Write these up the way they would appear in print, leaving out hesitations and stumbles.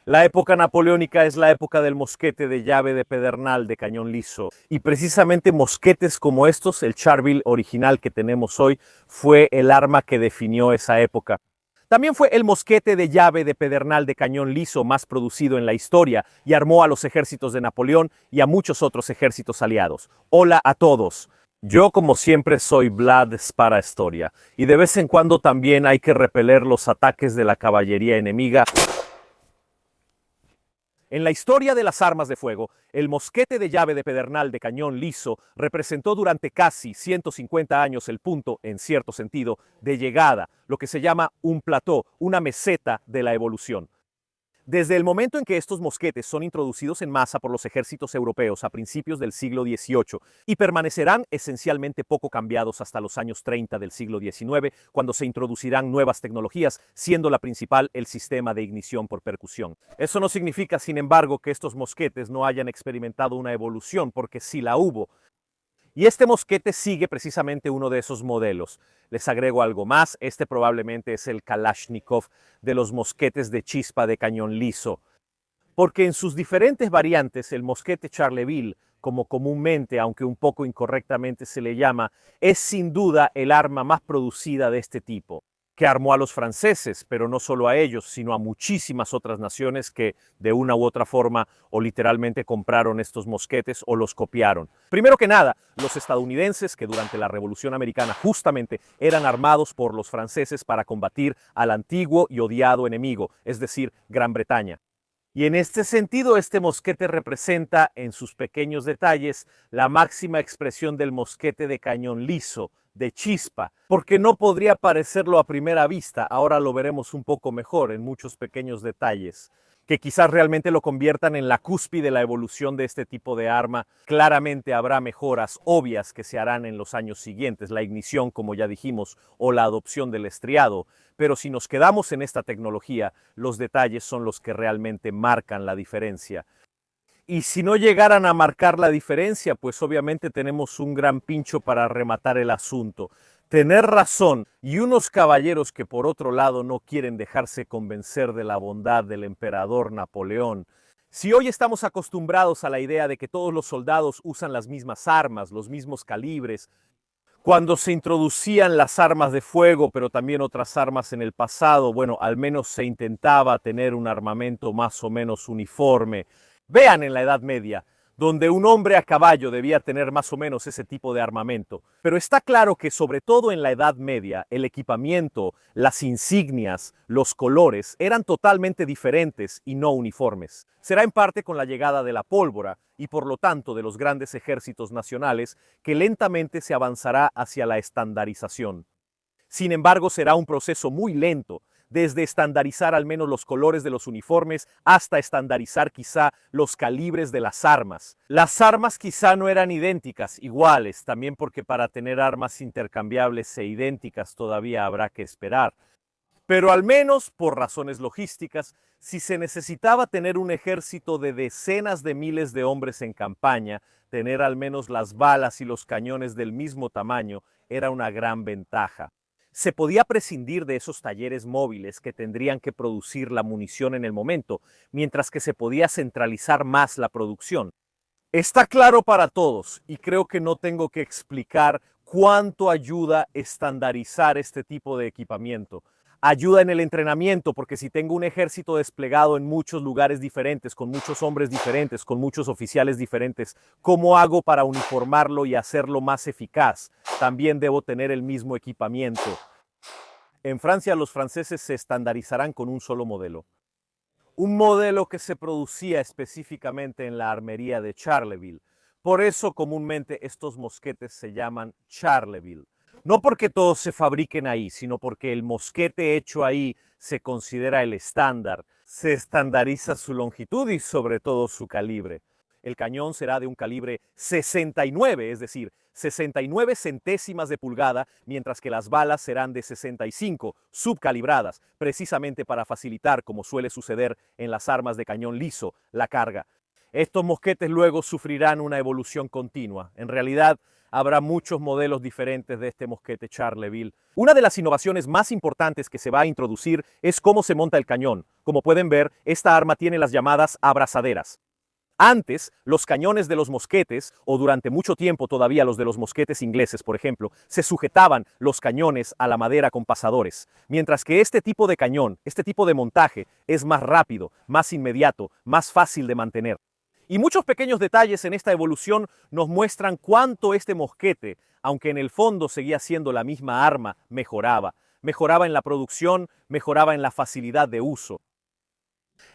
La época napoleónica es la época del mosquete de llave de pedernal de cañón liso. Y precisamente mosquetes como estos, el Charleville original que tenemos hoy, fue el arma que definió esa época. También fue el mosquete de llave de pedernal de cañón liso más producido en la historia y armó a los ejércitos de Napoleón y a muchos otros ejércitos aliados. Hola a todos. Yo, como siempre, soy Vlad Spara Historia y de vez en cuando también hay que repeler los ataques de la caballería enemiga. En la historia de las armas de fuego, el mosquete de llave de pedernal de cañón liso representó durante casi 150 años el punto, en cierto sentido, de llegada, lo que se llama un plató, una meseta de la evolución. Desde el momento en que estos mosquetes son introducidos en masa por los ejércitos europeos a principios del siglo XVIII y permanecerán esencialmente poco cambiados hasta los años 30 del siglo XIX, cuando se introducirán nuevas tecnologías, siendo la principal el sistema de ignición por percusión. Eso no significa, sin embargo, que estos mosquetes no hayan experimentado una evolución, porque sí la hubo. Y este mosquete sigue precisamente uno de esos modelos. Les agrego algo más, este probablemente es el Kalashnikov de los mosquetes de chispa de cañón liso, porque en sus diferentes variantes el mosquete Charleville, como comúnmente, aunque un poco incorrectamente se le llama, es sin duda el arma más producida de este tipo, que armó a los franceses, pero no solo a ellos, sino a muchísimas otras naciones que de una u otra forma o literalmente compraron estos mosquetes o los copiaron. Primero que nada, los estadounidenses, que durante la Revolución Americana justamente eran armados por los franceses para combatir al antiguo y odiado enemigo, es decir, Gran Bretaña. Y en este sentido, este mosquete representa, en sus pequeños detalles, la máxima expresión del mosquete de cañón liso, de chispa, porque no podría parecerlo a primera vista, ahora lo veremos un poco mejor en muchos pequeños detalles, que quizás realmente lo conviertan en la cúspide de la evolución de este tipo de arma. Claramente habrá mejoras obvias que se harán en los años siguientes, la ignición, como ya dijimos, o la adopción del estriado, pero si nos quedamos en esta tecnología, los detalles son los que realmente marcan la diferencia. Y si no llegaran a marcar la diferencia, pues obviamente tenemos un gran pincho para rematar el asunto. Tener razón y unos caballeros que por otro lado no quieren dejarse convencer de la bondad del emperador Napoleón. Si hoy estamos acostumbrados a la idea de que todos los soldados usan las mismas armas, los mismos calibres, cuando se introducían las armas de fuego, pero también otras armas en el pasado, bueno, al menos se intentaba tener un armamento más o menos uniforme. Vean en la Edad Media, donde un hombre a caballo debía tener más o menos ese tipo de armamento. Pero está claro que sobre todo en la Edad Media, el equipamiento, las insignias, los colores eran totalmente diferentes y no uniformes. Será en parte con la llegada de la pólvora y por lo tanto de los grandes ejércitos nacionales que lentamente se avanzará hacia la estandarización. Sin embargo, será un proceso muy lento, desde estandarizar al menos los colores de los uniformes hasta estandarizar quizá los calibres de las armas. Las armas quizá no eran idénticas, iguales, también porque para tener armas intercambiables e idénticas todavía habrá que esperar. Pero al menos por razones logísticas, si se necesitaba tener un ejército de decenas de miles de hombres en campaña, tener al menos las balas y los cañones del mismo tamaño era una gran ventaja. Se podía prescindir de esos talleres móviles que tendrían que producir la munición en el momento, mientras que se podía centralizar más la producción. Está claro para todos y creo que no tengo que explicar cuánto ayuda estandarizar este tipo de equipamiento. Ayuda en el entrenamiento, porque si tengo un ejército desplegado en muchos lugares diferentes, con muchos hombres diferentes, con muchos oficiales diferentes, ¿cómo hago para uniformarlo y hacerlo más eficaz? También debo tener el mismo equipamiento. En Francia, los franceses se estandarizarán con un solo modelo. Un modelo que se producía específicamente en la armería de Charleville. Por eso comúnmente estos mosquetes se llaman Charleville. No porque todos se fabriquen ahí, sino porque el mosquete hecho ahí se considera el estándar. Se estandariza su longitud y sobre todo su calibre. El cañón será de un calibre 69, es decir, 69 centésimas de pulgada, mientras que las balas serán de 65, subcalibradas, precisamente para facilitar, como suele suceder en las armas de cañón liso, la carga. Estos mosquetes luego sufrirán una evolución continua. En realidad, habrá muchos modelos diferentes de este mosquete Charleville. Una de las innovaciones más importantes que se va a introducir es cómo se monta el cañón. Como pueden ver, esta arma tiene las llamadas abrazaderas. Antes, los cañones de los mosquetes, o durante mucho tiempo todavía los de los mosquetes ingleses, por ejemplo, se sujetaban los cañones a la madera con pasadores, mientras que este tipo de cañón, este tipo de montaje, es más rápido, más inmediato, más fácil de mantener. Y muchos pequeños detalles en esta evolución nos muestran cuánto este mosquete, aunque en el fondo seguía siendo la misma arma, mejoraba. Mejoraba en la producción, mejoraba en la facilidad de uso.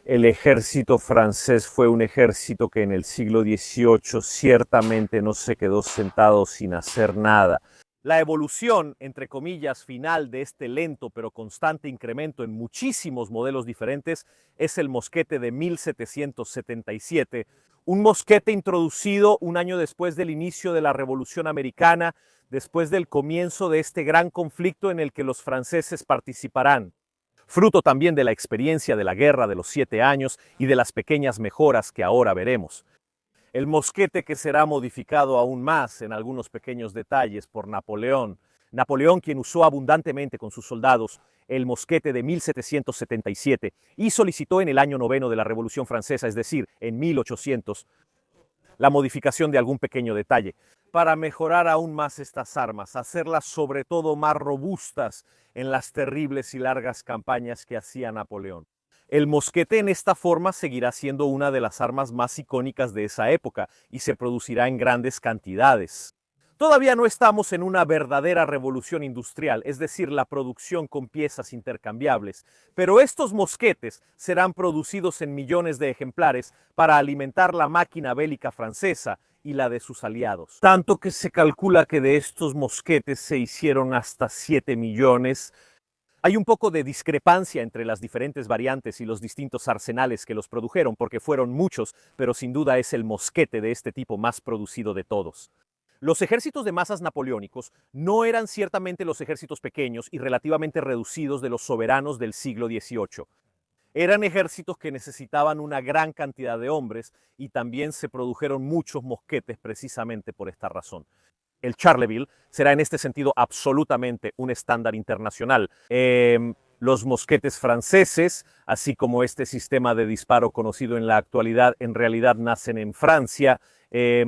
El ejército francés fue un ejército que en el siglo XVIII ciertamente no se quedó sentado sin hacer nada. La evolución, entre comillas, final de este lento pero constante incremento en muchísimos modelos diferentes es el mosquete de 1777, un mosquete introducido un año después del inicio de la Revolución Americana, después del comienzo de este gran conflicto en el que los franceses participarán. Fruto también de la experiencia de la Guerra de los 7 años y de las pequeñas mejoras que ahora veremos. El mosquete que será modificado aún más en algunos pequeños detalles por Napoleón. Napoleón, quien usó abundantemente con sus soldados el mosquete de 1777 y solicitó en el año noveno de la Revolución Francesa, es decir, en 1800, la modificación de algún pequeño detalle para mejorar aún más estas armas, hacerlas sobre todo más robustas en las terribles y largas campañas que hacía Napoleón. El mosquete en esta forma seguirá siendo una de las armas más icónicas de esa época y se producirá en grandes cantidades. Todavía no estamos en una verdadera revolución industrial, es decir, la producción con piezas intercambiables, pero estos mosquetes serán producidos en millones de ejemplares para alimentar la máquina bélica francesa y la de sus aliados. Tanto que se calcula que de estos mosquetes se hicieron hasta 7 millones. Hay un poco de discrepancia entre las diferentes variantes y los distintos arsenales que los produjeron, porque fueron muchos, pero sin duda es el mosquete de este tipo más producido de todos. Los ejércitos de masas napoleónicos no eran ciertamente los ejércitos pequeños y relativamente reducidos de los soberanos del siglo XVIII. Eran ejércitos que necesitaban una gran cantidad de hombres y también se produjeron muchos mosquetes precisamente por esta razón. El Charleville será en este sentido absolutamente un estándar internacional. Los mosquetes franceses, así como este sistema de disparo conocido en la actualidad, en realidad nacen en Francia,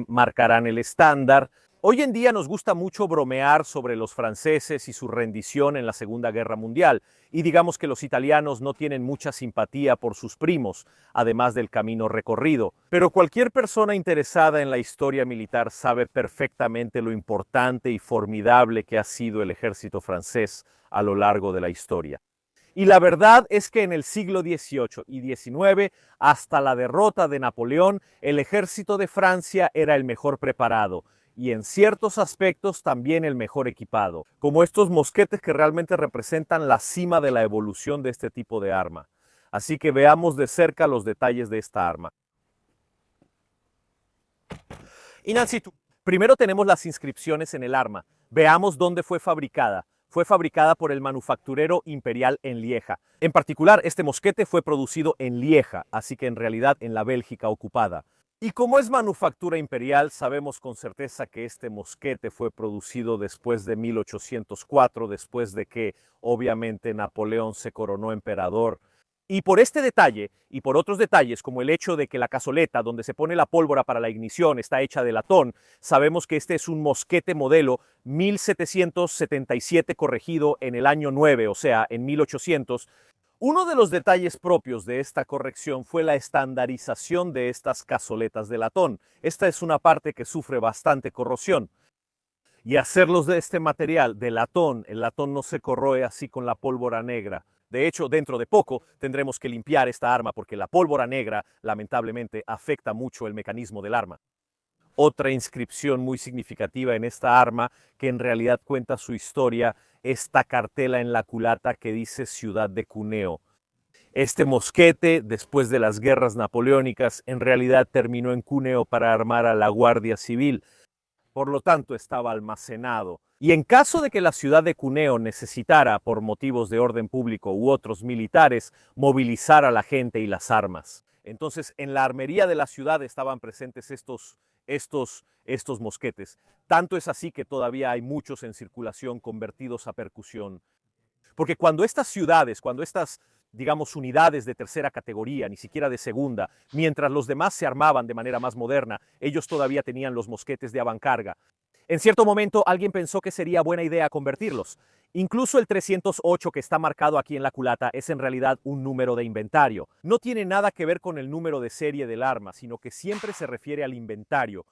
marcarán el estándar. Hoy en día nos gusta mucho bromear sobre los franceses y su rendición en la Segunda Guerra Mundial, y digamos que los italianos no tienen mucha simpatía por sus primos, además del camino recorrido. Pero cualquier persona interesada en la historia militar sabe perfectamente lo importante y formidable que ha sido el ejército francés a lo largo de la historia. Y la verdad es que en el siglo XVIII y XIX, hasta la derrota de Napoleón, el ejército de Francia era el mejor preparado y en ciertos aspectos también el mejor equipado, como estos mosquetes que realmente representan la cima de la evolución de este tipo de arma. Así que veamos de cerca los detalles de esta arma. Primero tenemos las inscripciones en el arma. Veamos dónde fue fabricada. Fue fabricada por el manufacturero imperial en Lieja. En particular, este mosquete fue producido en Lieja, así que en realidad en la Bélgica ocupada. Y como es manufactura imperial, sabemos con certeza que este mosquete fue producido después de 1804, después de que, obviamente, Napoleón se coronó emperador. Y por este detalle, y por otros detalles, como el hecho de que la cazoleta donde se pone la pólvora para la ignición está hecha de latón, sabemos que este es un mosquete modelo 1777 corregido en el año 9, o sea, en 1800. Uno de los detalles propios de esta corrección fue la estandarización de estas cazoletas de latón. Esta es una parte que sufre bastante corrosión. Y hacerlos de este material, de latón, el latón no se corroe así con la pólvora negra. De hecho, dentro de poco tendremos que limpiar esta arma porque la pólvora negra, lamentablemente, afecta mucho el mecanismo del arma. Otra inscripción muy significativa en esta arma, que en realidad cuenta su historia, esta cartela en la culata que dice Ciudad de Cuneo. Este mosquete, después de las guerras napoleónicas, en realidad terminó en Cuneo para armar a la Guardia Civil. Por lo tanto, estaba almacenado. Y en caso de que la ciudad de Cuneo necesitara, por motivos de orden público u otros militares, movilizar a la gente y las armas. Entonces, en la armería de la ciudad estaban presentes estos estos mosquetes. Tanto es así que todavía hay muchos en circulación convertidos a percusión. Porque cuando estas ciudades, cuando estas, digamos, unidades de tercera categoría, ni siquiera de segunda, mientras los demás se armaban de manera más moderna, ellos todavía tenían los mosquetes de avancarga. En cierto momento alguien pensó que sería buena idea convertirlos. Incluso el 308 que está marcado aquí en la culata es en realidad un número de inventario. No tiene nada que ver con el número de serie del arma, sino que siempre se refiere al inventario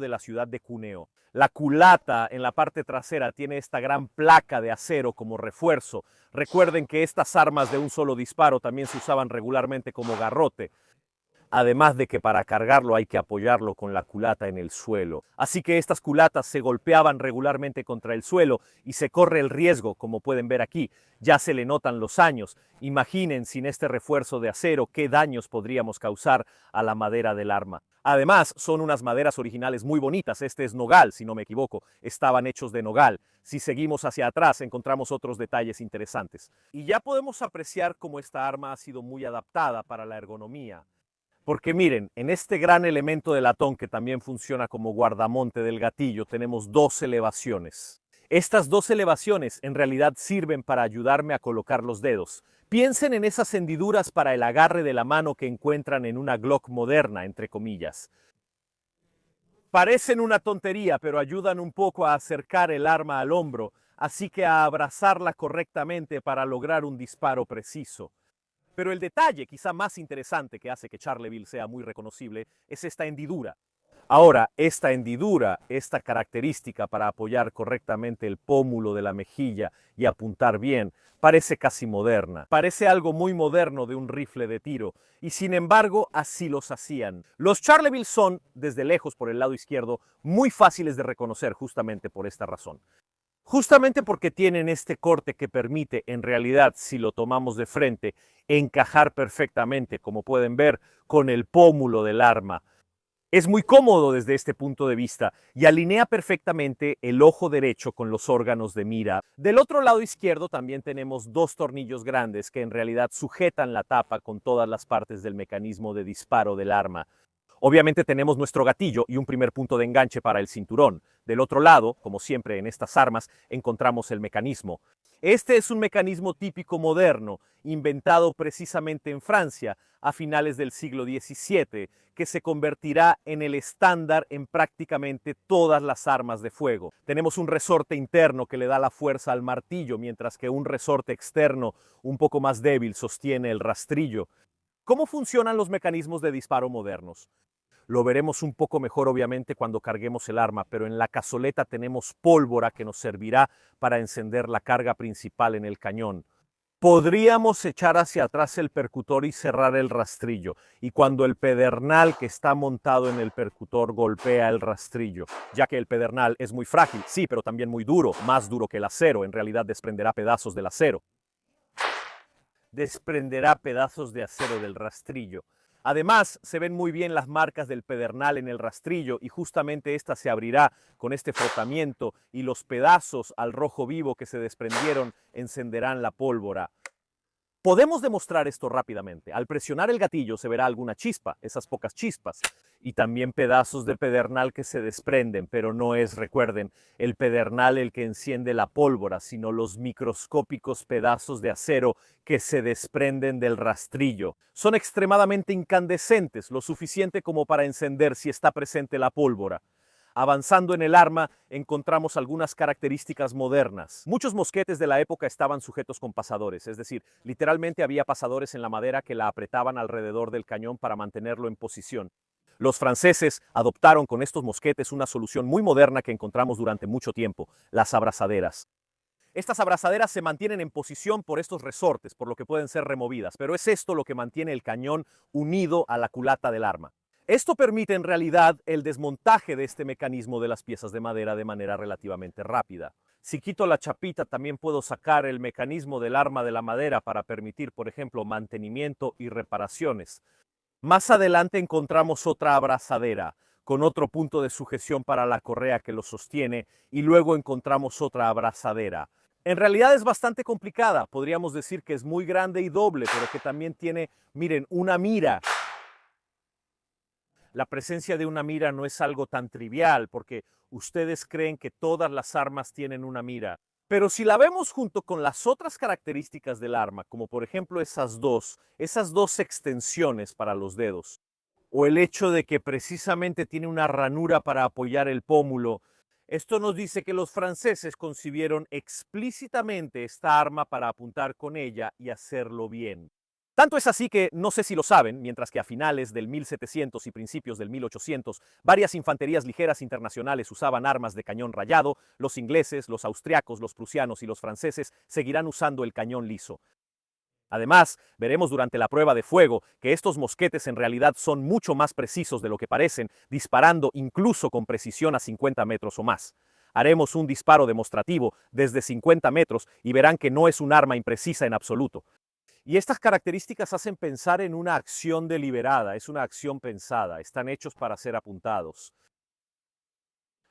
de la ciudad de Cuneo. La culata en la parte trasera tiene esta gran placa de acero como refuerzo. Recuerden que estas armas de un solo disparo también se usaban regularmente como garrote. Además de que para cargarlo hay que apoyarlo con la culata en el suelo. Así que estas culatas se golpeaban regularmente contra el suelo y se corre el riesgo, como pueden ver aquí. Ya se le notan los años. Imaginen sin este refuerzo de acero qué daños podríamos causar a la madera del arma. Además, son unas maderas originales muy bonitas. Este es nogal, si no me equivoco. Estaban hechos de nogal. Si seguimos hacia atrás, encontramos otros detalles interesantes. Y ya podemos apreciar cómo esta arma ha sido muy adaptada para la ergonomía. Porque miren, en este gran elemento de latón que también funciona como guardamonte del gatillo, tenemos dos elevaciones. Estas dos elevaciones en realidad sirven para ayudarme a colocar los dedos. Piensen en esas hendiduras para el agarre de la mano que encuentran en una Glock moderna, entre comillas. Parecen una tontería, pero ayudan un poco a acercar el arma al hombro, así que a abrazarla correctamente para lograr un disparo preciso. Pero el detalle quizá más interesante que hace que Charleville sea muy reconocible es esta hendidura. Ahora, esta hendidura, esta característica para apoyar correctamente el pómulo de la mejilla y apuntar bien, parece casi moderna. Parece algo muy moderno de un rifle de tiro, y sin embargo así los hacían. Los Charleville son, desde lejos por el lado izquierdo, muy fáciles de reconocer justamente por esta razón. Justamente porque tienen este corte que permite, en realidad, si lo tomamos de frente, encajar perfectamente, como pueden ver, con el pómulo del arma. Es muy cómodo desde este punto de vista y alinea perfectamente el ojo derecho con los órganos de mira. Del otro lado izquierdo también tenemos dos tornillos grandes que en realidad sujetan la tapa con todas las partes del mecanismo de disparo del arma. Obviamente tenemos nuestro gatillo y un primer punto de enganche para el cinturón. Del otro lado, como siempre en estas armas, encontramos el mecanismo. Este es un mecanismo típico moderno, inventado precisamente en Francia a finales del siglo XVII, que se convertirá en el estándar en prácticamente todas las armas de fuego. Tenemos un resorte interno que le da la fuerza al martillo, mientras que un resorte externo un poco más débil sostiene el rastrillo. ¿Cómo funcionan los mecanismos de disparo modernos? Lo veremos un poco mejor obviamente cuando carguemos el arma, pero en la cazoleta tenemos pólvora que nos servirá para encender la carga principal en el cañón. Podríamos echar hacia atrás el percutor y cerrar el rastrillo, y cuando el pedernal que está montado en el percutor golpea el rastrillo, ya que el pedernal es muy frágil, sí, pero también muy duro, más duro que el acero, en realidad desprenderá pedazos del acero. Desprenderá pedazos de acero del rastrillo. Además, se ven muy bien las marcas del pedernal en el rastrillo y justamente esta se abrirá con este frotamiento y los pedazos al rojo vivo que se desprendieron encenderán la pólvora. Podemos demostrar esto rápidamente. Al presionar el gatillo se verá alguna chispa, esas pocas chispas, y también pedazos de pedernal que se desprenden, pero no es, recuerden, el pedernal el que enciende la pólvora, sino los microscópicos pedazos de acero que se desprenden del rastrillo. Son extremadamente incandescentes, lo suficiente como para encender si está presente la pólvora. Avanzando en el arma, encontramos algunas características modernas. Muchos mosquetes de la época estaban sujetos con pasadores, es decir, literalmente había pasadores en la madera que la apretaban alrededor del cañón para mantenerlo en posición. Los franceses adoptaron con estos mosquetes una solución muy moderna que encontramos durante mucho tiempo, las abrazaderas. Estas abrazaderas se mantienen en posición por estos resortes, por lo que pueden ser removidas, pero es esto lo que mantiene el cañón unido a la culata del arma. Esto permite en realidad el desmontaje de este mecanismo de las piezas de madera de manera relativamente rápida. Si quito la chapita, también puedo sacar el mecanismo del arma de la madera para permitir, por ejemplo, mantenimiento y reparaciones. Más adelante encontramos otra abrazadera, con otro punto de sujeción para la correa que lo sostiene, y luego encontramos otra abrazadera. En realidad es bastante complicada, podríamos decir que es muy grande y doble, pero que también tiene, miren, una mira. La presencia de una mira no es algo tan trivial porque ustedes creen que todas las armas tienen una mira. Pero si la vemos junto con las otras características del arma, como por ejemplo esas dos extensiones para los dedos, o el hecho de que precisamente tiene una ranura para apoyar el pómulo, esto nos dice que los franceses concibieron explícitamente esta arma para apuntar con ella y hacerlo bien. Tanto es así que, no sé si lo saben, mientras que a finales del 1700 y principios del 1800, varias infanterías ligeras internacionales usaban armas de cañón rayado, los ingleses, los austriacos, los prusianos y los franceses seguirán usando el cañón liso. Además, veremos durante la prueba de fuego que estos mosquetes en realidad son mucho más precisos de lo que parecen, disparando incluso con precisión a 50 metros o más. Haremos un disparo demostrativo desde 50 metros y verán que no es un arma imprecisa en absoluto. Y estas características hacen pensar en una acción deliberada, es una acción pensada, están hechos para ser apuntados.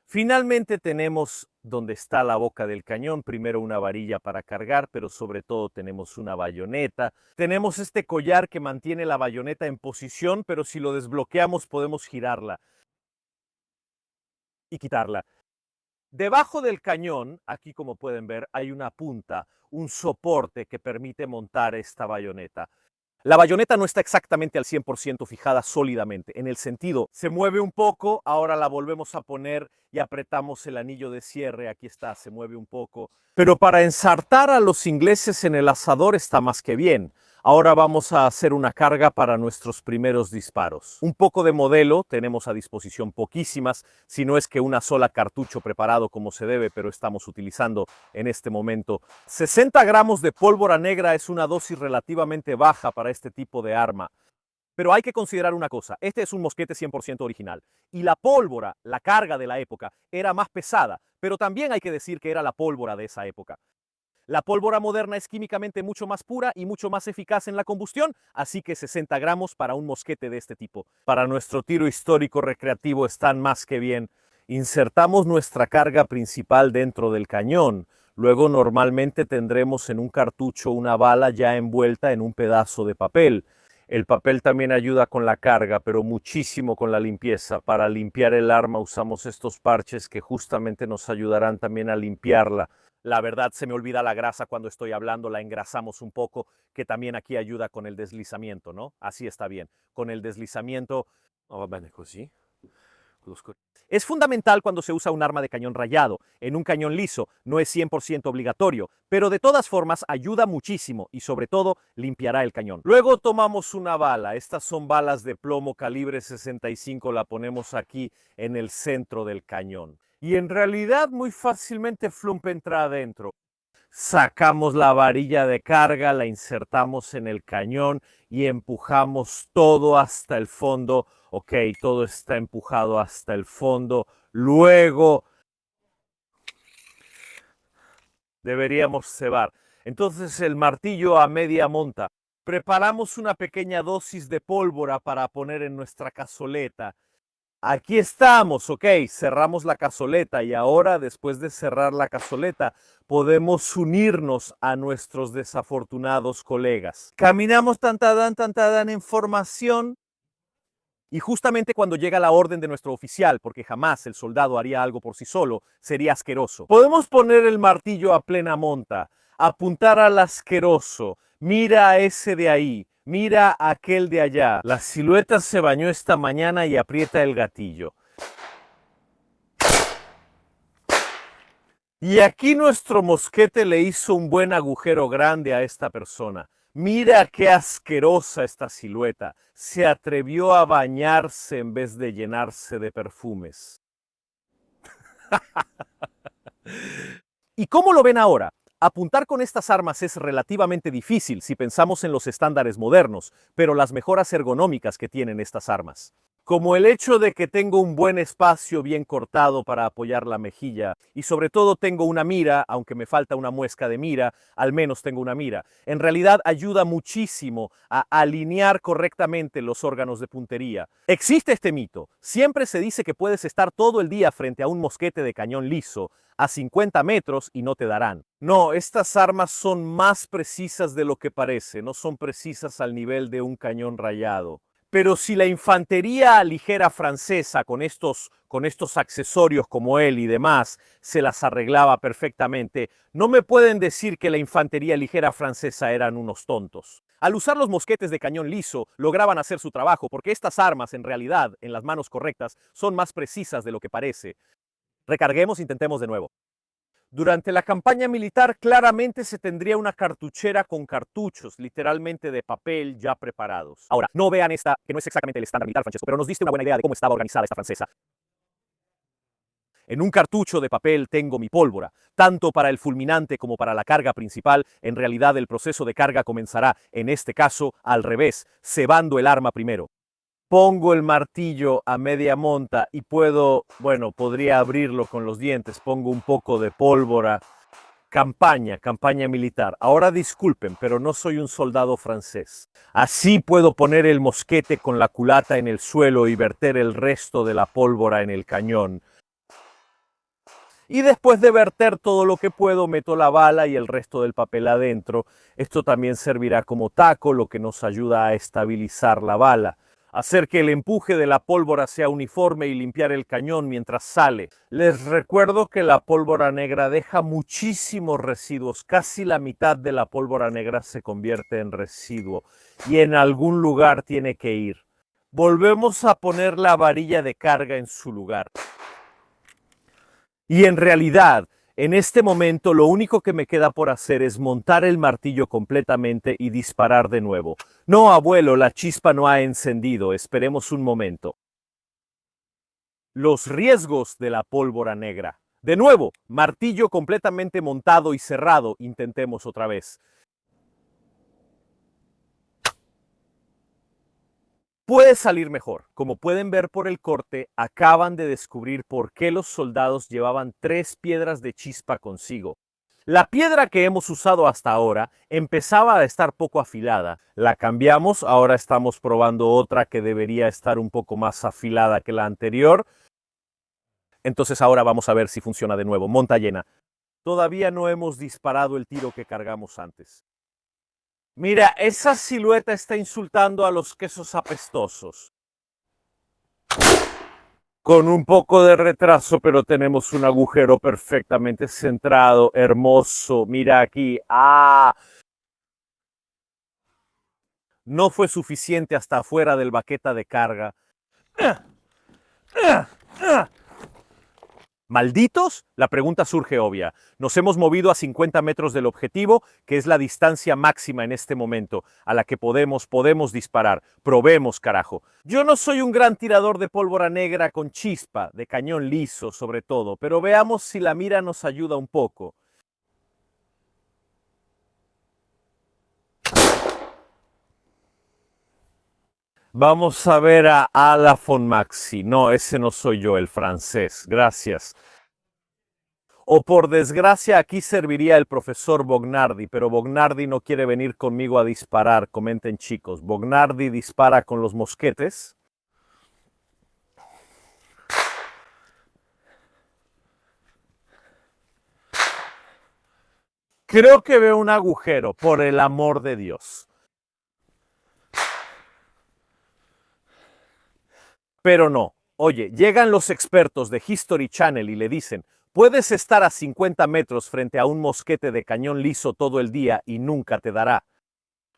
Finalmente tenemos donde está la boca del cañón, primero una varilla para cargar, pero sobre todo tenemos una bayoneta. Tenemos este collar que mantiene la bayoneta en posición, pero si lo desbloqueamos podemos girarla y quitarla. Debajo del cañón, aquí como pueden ver, hay una punta, un soporte que permite montar esta bayoneta. La bayoneta no está exactamente al 100% fijada sólidamente, en el sentido, se mueve un poco, ahora la volvemos a poner y apretamos el anillo de cierre, aquí está, se mueve un poco. Pero para ensartar a los ingleses en el asador está más que bien. Ahora vamos a hacer una carga para nuestros primeros disparos. Un poco de modelo, tenemos a disposición poquísimas, si no es que una sola cartucho preparado como se debe, pero estamos utilizando en este momento. 60 gramos de pólvora negra es una dosis relativamente baja para este tipo de arma. Pero hay que considerar una cosa, este es un mosquete 100% original y la pólvora, la carga de la época, era más pesada, pero también hay que decir que era la pólvora de esa época. La pólvora moderna es químicamente mucho más pura y mucho más eficaz en la combustión, así que 60 gramos para un mosquete de este tipo. Para nuestro tiro histórico recreativo están más que bien. Insertamos nuestra carga principal dentro del cañón. Luego normalmente tendremos en un cartucho una bala ya envuelta en un pedazo de papel. El papel también ayuda con la carga, pero muchísimo con la limpieza. Para limpiar el arma usamos estos parches que justamente nos ayudarán también a limpiarla. La verdad se me olvida la grasa cuando estoy hablando, la engrasamos un poco, que también aquí ayuda con el deslizamiento, ¿no? Así está bien. Con el deslizamiento... Oh, va bene così. Es fundamental cuando se usa un arma de cañón rayado. En un cañón liso no es 100% obligatorio, pero de todas formas ayuda muchísimo y sobre todo limpiará el cañón. Luego tomamos una bala. Estas son balas de plomo calibre 65, la ponemos aquí en el centro del cañón. Y en realidad muy fácilmente Flump entra adentro. Sacamos la varilla de carga, la insertamos en el cañón y empujamos todo hasta el fondo. Ok, todo está empujado hasta el fondo. Luego deberíamos cebar. Entonces el martillo a media monta. Preparamos una pequeña dosis de pólvora para poner en nuestra cazoleta. Aquí estamos, ok, cerramos la cazoleta y ahora después de cerrar la cazoleta podemos unirnos a nuestros desafortunados colegas. Caminamos tan en formación y justamente cuando llega la orden de nuestro oficial, porque jamás el soldado haría algo por sí solo, sería asqueroso. Podemos poner el martillo a plena monta, apuntar al asqueroso, mira a ese de ahí, mira a aquel de allá. La silueta se bañó esta mañana y aprieta el gatillo. Y aquí nuestro mosquete le hizo un buen agujero grande a esta persona. Mira qué asquerosa esta silueta. Se atrevió a bañarse en vez de llenarse de perfumes. ¿Y cómo lo ven ahora? Apuntar con estas armas es relativamente difícil si pensamos en los estándares modernos, pero las mejoras ergonómicas que tienen estas armas, como el hecho de que tengo un buen espacio bien cortado para apoyar la mejilla y sobre todo tengo una mira, aunque me falta una muesca de mira, al menos tengo una mira. En realidad ayuda muchísimo a alinear correctamente los órganos de puntería. Existe este mito, siempre se dice que puedes estar todo el día frente a un mosquete de cañón liso, a 50 metros y no te darán. No, estas armas son más precisas de lo que parece, no son precisas al nivel de un cañón rayado. Pero si la infantería ligera francesa con estos accesorios como él y demás se las arreglaba perfectamente, no me pueden decir que la infantería ligera francesa eran unos tontos. Al usar los mosquetes de cañón liso, lograban hacer su trabajo porque estas armas, en realidad, en las manos correctas, son más precisas de lo que parece. Recarguemos, intentemos de nuevo. Durante la campaña militar claramente se tendría una cartuchera con cartuchos, literalmente de papel ya preparados. Ahora, no vean esta, que no es exactamente el estándar militar, Francesco, pero nos diste una buena idea de cómo estaba organizada esta francesa. En un cartucho de papel tengo mi pólvora, tanto para el fulminante como para la carga principal. En realidad el proceso de carga comenzará, en este caso, al revés, cebando el arma primero. Pongo el martillo a media monta y podría abrirlo con los dientes. Pongo un poco de pólvora. Campaña militar. Ahora disculpen, pero no soy un soldado francés. Así puedo poner el mosquete con la culata en el suelo y verter el resto de la pólvora en el cañón. Y después de verter todo lo que puedo, meto la bala y el resto del papel adentro. Esto también servirá como taco, lo que nos ayuda a estabilizar la bala. Hacer que el empuje de la pólvora sea uniforme y limpiar el cañón mientras sale. Les recuerdo que la pólvora negra deja muchísimos residuos. Casi la mitad de la pólvora negra se convierte en residuo y en algún lugar tiene que ir. Volvemos a poner la varilla de carga en su lugar. Y en realidad, en este momento lo único que me queda por hacer es montar el martillo completamente y disparar de nuevo. No, abuelo, la chispa no ha encendido. Esperemos un momento. Los riesgos de la pólvora negra. De nuevo, martillo completamente montado y cerrado. Intentemos otra vez. Puede salir mejor. Como pueden ver por el corte, acaban de descubrir por qué los soldados llevaban 3 piedras de chispa consigo. La piedra que hemos usado hasta ahora empezaba a estar poco afilada. La cambiamos, ahora estamos probando otra que debería estar un poco más afilada que la anterior. Entonces ahora vamos a ver si funciona de nuevo. Monta llena. Todavía no hemos disparado el tiro que cargamos antes. Mira, esa silueta está insultando a los quesos apestosos. Con un poco de retraso, pero tenemos un agujero perfectamente centrado, hermoso. Mira aquí. ¡Ah! No fue suficiente hasta afuera del baqueta de carga. ¿Malditos? La pregunta surge obvia. Nos hemos movido a 50 metros del objetivo, que es la distancia máxima en este momento, a la que podemos disparar. Probemos, carajo. Yo no soy un gran tirador de pólvora negra con chispa, de cañón liso sobre todo, pero veamos si la mira nos ayuda un poco. Vamos a ver a Ala von Maxi. No, ese no soy yo, el francés. Gracias. O por desgracia aquí serviría el profesor Bognardi, pero Bognardi no quiere venir conmigo a disparar, comenten chicos. Bognardi dispara con los mosquetes. Creo que veo un agujero, por el amor de Dios. Pero no. Oye, llegan los expertos de History Channel y le dicen, puedes estar a 50 metros frente a un mosquete de cañón liso todo el día y nunca te dará.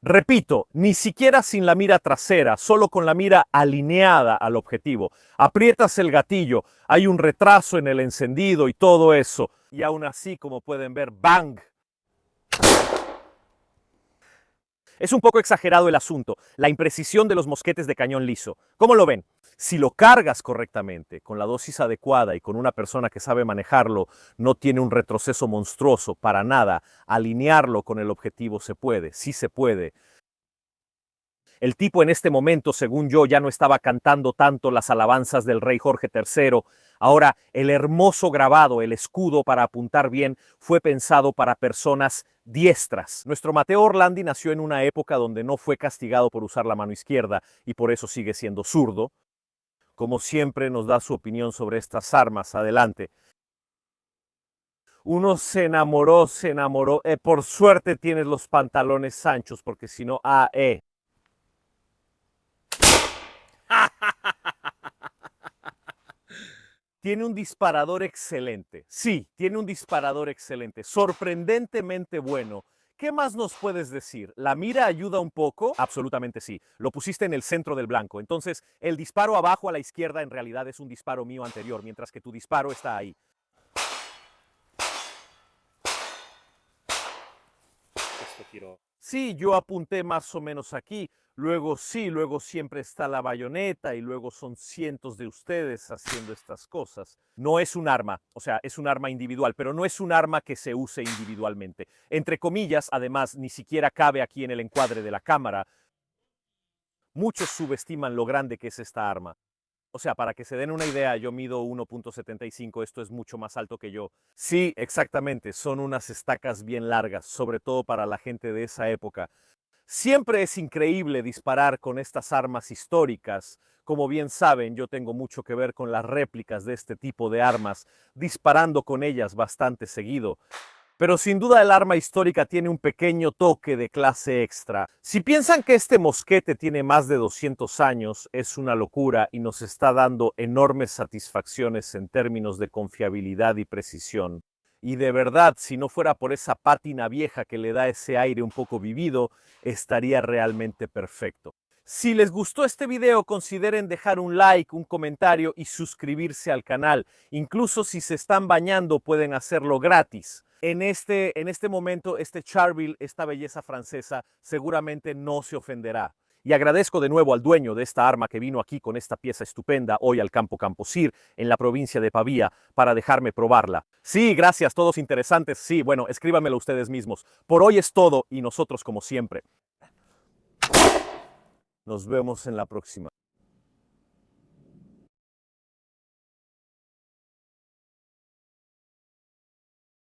Repito, ni siquiera sin la mira trasera, solo con la mira alineada al objetivo. Aprietas el gatillo, hay un retraso en el encendido y todo eso. Y aún así, como pueden ver, ¡bang! Es un poco exagerado el asunto, la imprecisión de los mosquetes de cañón liso. ¿Cómo lo ven? Si lo cargas correctamente, con la dosis adecuada y con una persona que sabe manejarlo, no tiene un retroceso monstruoso para nada. Alinearlo con el objetivo se puede, sí se puede. El tipo en este momento, según yo, ya no estaba cantando tanto las alabanzas del rey Jorge III. Ahora, el hermoso grabado, el escudo para apuntar bien, fue pensado para personas diestras. Nuestro Matteo Orlandi nació en una época donde no fue castigado por usar la mano izquierda y por eso sigue siendo zurdo. Como siempre nos da su opinión sobre estas armas. Adelante. Uno se enamoró. Por suerte tienes los pantalones anchos, porque si no, Tiene un disparador excelente. Sí, tiene un disparador excelente. Sorprendentemente bueno. ¿Qué más nos puedes decir? ¿La mira ayuda un poco? Absolutamente sí. Lo pusiste en el centro del blanco. Entonces, el disparo abajo a la izquierda en realidad es un disparo mío anterior, mientras que tu disparo está ahí. Esto tiró. Sí, yo apunté más o menos aquí. Luego sí, luego siempre está la bayoneta y luego son cientos de ustedes haciendo estas cosas. No es un arma, o sea, es un arma individual, pero no es un arma que se use individualmente. Entre comillas, además, ni siquiera cabe aquí en el encuadre de la cámara. Muchos subestiman lo grande que es esta arma. O sea, para que se den una idea, yo mido 1.75, esto es mucho más alto que yo. Sí, exactamente, son unas estacas bien largas, sobre todo para la gente de esa época. Siempre es increíble disparar con estas armas históricas. Como bien saben, yo tengo mucho que ver con las réplicas de este tipo de armas, disparando con ellas bastante seguido. Pero sin duda el arma histórica tiene un pequeño toque de clase extra. Si piensan que este mosquete tiene más de 200 años, es una locura y nos está dando enormes satisfacciones en términos de confiabilidad y precisión. Y de verdad, si no fuera por esa pátina vieja que le da ese aire un poco vivido, estaría realmente perfecto. Si les gustó este video, consideren dejar un like, un comentario y suscribirse al canal. Incluso si se están bañando, pueden hacerlo gratis. En este momento, este Charville, esta belleza francesa, seguramente no se ofenderá. Y agradezco de nuevo al dueño de esta arma que vino aquí con esta pieza estupenda hoy al Campo Camposir, en la provincia de Pavía, para dejarme probarla. Sí, gracias, todos interesantes. Sí, bueno, escríbanmelo ustedes mismos. Por hoy es todo y nosotros como siempre. Nos vemos en la próxima.